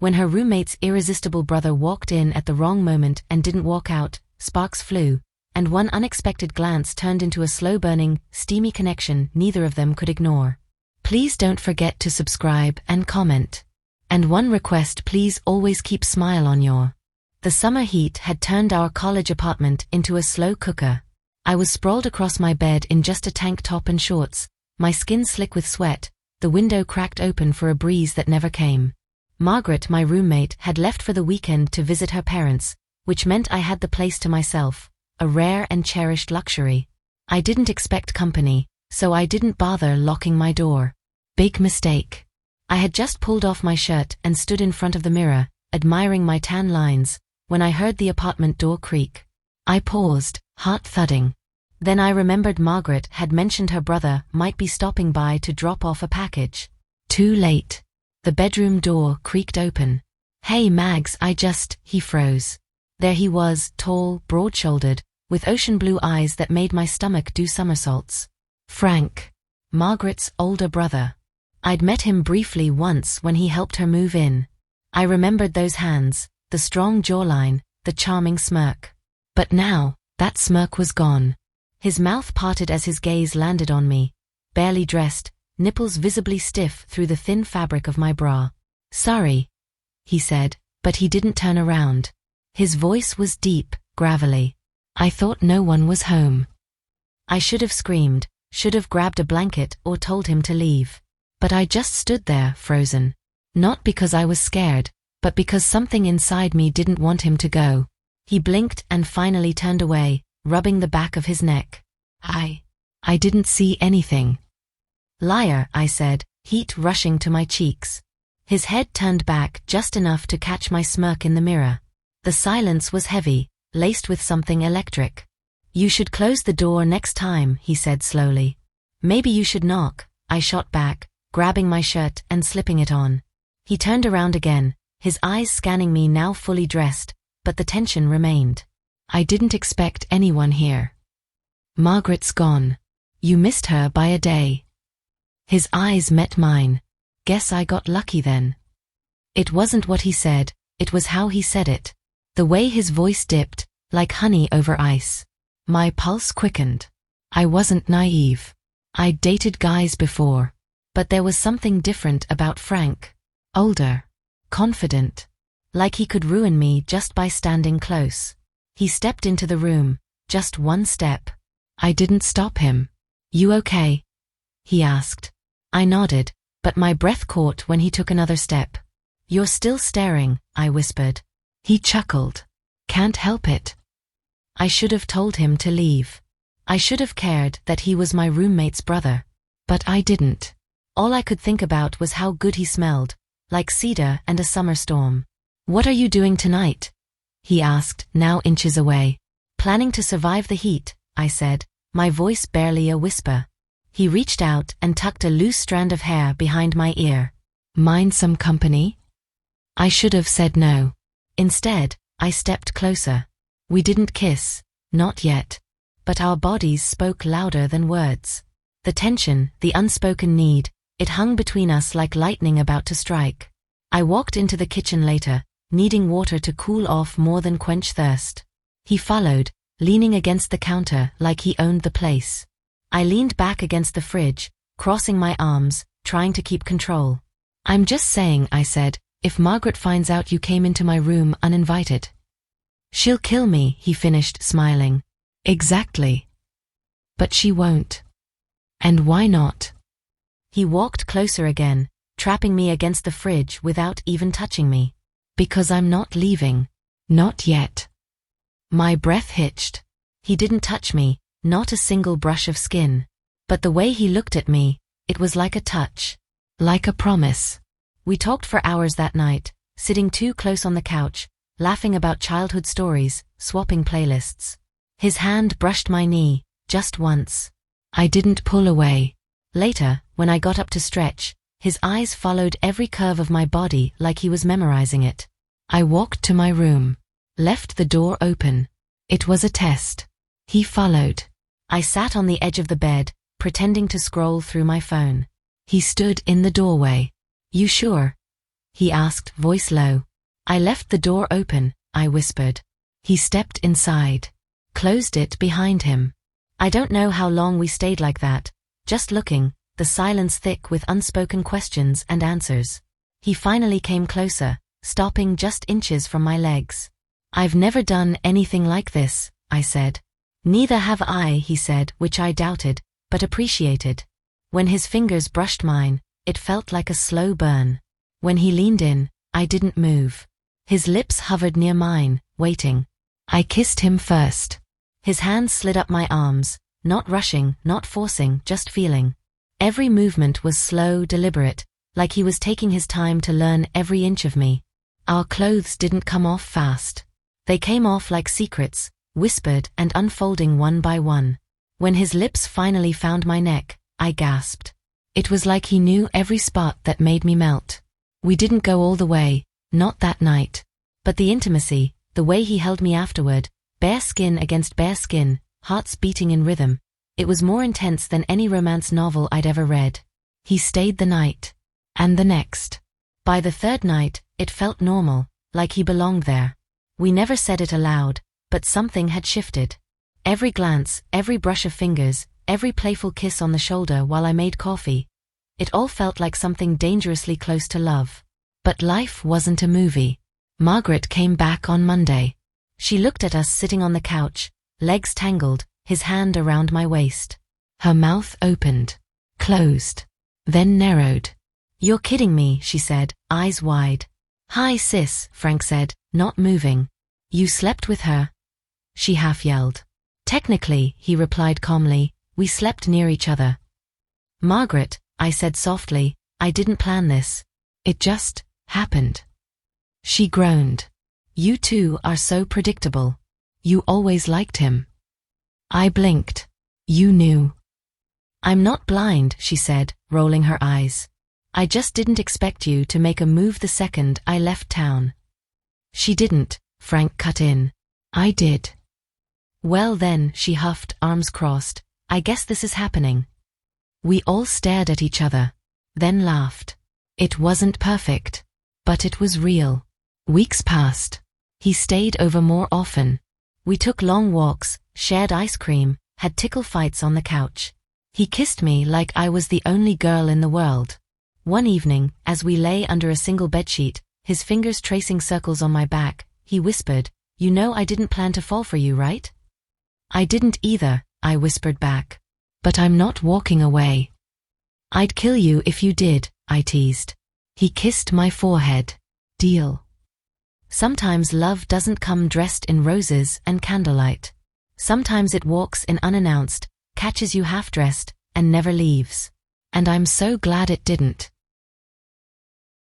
When her roommate's irresistible brother walked in at the wrong moment and didn't walk out, sparks flew, and one unexpected glance turned into a slow-burning, steamy connection neither of them could ignore. Please don't forget to subscribe and comment. And one request, please always keep smile on your. The summer heat had turned our college apartment into a slow cooker. I was sprawled across my bed in just a tank top and shorts, my skin slick with sweat, the window cracked open for a breeze that never came. Margaret, my roommate, had left for the weekend to visit her parents, which meant I had the place to myself, a rare and cherished luxury. I didn't expect company, so I didn't bother locking my door. Big mistake. I had just pulled off my shirt and stood in front of the mirror, admiring my tan lines, when I heard the apartment door creak. I paused, heart thudding. Then I remembered Margaret had mentioned her brother might be stopping by to drop off a package. Too late. The bedroom door creaked open. Hey Mags, he froze. There he was, tall, broad-shouldered, with ocean blue eyes that made my stomach do somersaults. Frank. Margaret's older brother. I'd met him briefly once when he helped her move in. I remembered those hands, the strong jawline, the charming smirk. But now, that smirk was gone. His mouth parted as his gaze landed on me, barely dressed, nipples visibly stiff through the thin fabric of my bra. Sorry, he said, but he didn't turn around. His voice was deep, gravelly. I thought no one was home. I should have screamed, should have grabbed a blanket or told him to leave. But I just stood there, frozen. Not because I was scared, but because something inside me didn't want him to go. He blinked and finally turned away, rubbing the back of his neck. I didn't see anything. Liar, I said, heat rushing to my cheeks. His head turned back just enough to catch my smirk in the mirror. The silence was heavy, laced with something electric. You should close the door next time, he said slowly. Maybe you should knock, I shot back, grabbing my shirt and slipping it on. He turned around again, his eyes scanning me now fully dressed, but the tension remained. I didn't expect anyone here. Margaret's gone. You missed her by a day. His eyes met mine. Guess I got lucky then. It wasn't what he said, it was how he said it. The way his voice dipped, like honey over ice. My pulse quickened. I wasn't naive. I'd dated guys before. But there was something different about Frank. Older. Confident. Like he could ruin me just by standing close. He stepped into the room, just one step. I didn't stop him. You okay? He asked. I nodded, but my breath caught when he took another step. You're still staring, I whispered. He chuckled. Can't help it. I should have told him to leave. I should have cared that he was my roommate's brother. But I didn't. All I could think about was how good he smelled, like cedar and a summer storm. What are you doing tonight? He asked, now inches away. Planning to survive the heat, I said, my voice barely a whisper. He reached out and tucked a loose strand of hair behind my ear. Mind some company? I should have said no. Instead, I stepped closer. We didn't kiss, not yet. But our bodies spoke louder than words. The tension, the unspoken need, it hung between us like lightning about to strike. I walked into the kitchen later, needing water to cool off more than quench thirst. He followed, leaning against the counter like he owned the place. I leaned back against the fridge, crossing my arms, trying to keep control. I'm just saying, I said, if Margaret finds out you came into my room uninvited. She'll kill me, he finished, smiling. Exactly. But she won't. And why not? He walked closer again, trapping me against the fridge without even touching me. Because I'm not leaving. Not yet. My breath hitched. He didn't touch me, not a single brush of skin. But the way he looked at me, it was like a touch. Like a promise. We talked for hours that night, sitting too close on the couch, laughing about childhood stories, swapping playlists. His hand brushed my knee, just once. I didn't pull away. Later, when I got up to stretch, his eyes followed every curve of my body like he was memorizing it. I walked to my room. Left the door open. It was a test. He followed. I sat on the edge of the bed, pretending to scroll through my phone. He stood in the doorway. You sure? he asked, voice low. I left the door open, I whispered. He stepped inside, closed it behind him. I don't know how long we stayed like that, just looking, the silence thick with unspoken questions and answers. He finally came closer, stopping just inches from my legs. I've never done anything like this, I said. Neither have I, he said, which I doubted, but appreciated. When his fingers brushed mine, it felt like a slow burn. When he leaned in, I didn't move. His lips hovered near mine, waiting. I kissed him first. His hands slid up my arms, not rushing, not forcing, just feeling. Every movement was slow, deliberate, like he was taking his time to learn every inch of me. Our clothes didn't come off fast. They came off like secrets, whispered and unfolding one by one. When his lips finally found my neck, I gasped. It was like he knew every spot that made me melt. We didn't go all the way, not that night. But the intimacy, the way he held me afterward, bare skin against bare skin, hearts beating in rhythm, it was more intense than any romance novel I'd ever read. He stayed the night. And the next. By the third night, it felt normal, like he belonged there. We never said it aloud, but something had shifted. Every glance, every brush of fingers, every playful kiss on the shoulder while I made coffee, it all felt like something dangerously close to love. But life wasn't a movie. Margaret came back on Monday. She looked at us sitting on the couch, legs tangled, his hand around my waist. Her mouth opened, closed, then narrowed. You're kidding me, she said, eyes wide. Hi sis, Frank said, not moving. You slept with her? She half yelled. Technically, he replied calmly, we slept near each other. Margaret, I said softly, I didn't plan this. It just happened. She groaned. You two are so predictable. You always liked him. I blinked. You knew. I'm not blind, she said, rolling her eyes. I just didn't expect you to make a move the second I left town. She didn't, Frank cut in. I did. Well then, she huffed, arms crossed, I guess this is happening. We all stared at each other, then laughed. It wasn't perfect, but it was real. Weeks passed. He stayed over more often. We took long walks, shared ice cream, had tickle fights on the couch. He kissed me like I was the only girl in the world. One evening, as we lay under a single bedsheet, his fingers tracing circles on my back, he whispered, You know I didn't plan to fall for you, right? I didn't either, I whispered back. But I'm not walking away. I'd kill you if you did, I teased. He kissed my forehead. Deal. Sometimes love doesn't come dressed in roses and candlelight. Sometimes it walks in unannounced, catches you half-dressed, and never leaves. And I'm so glad it didn't.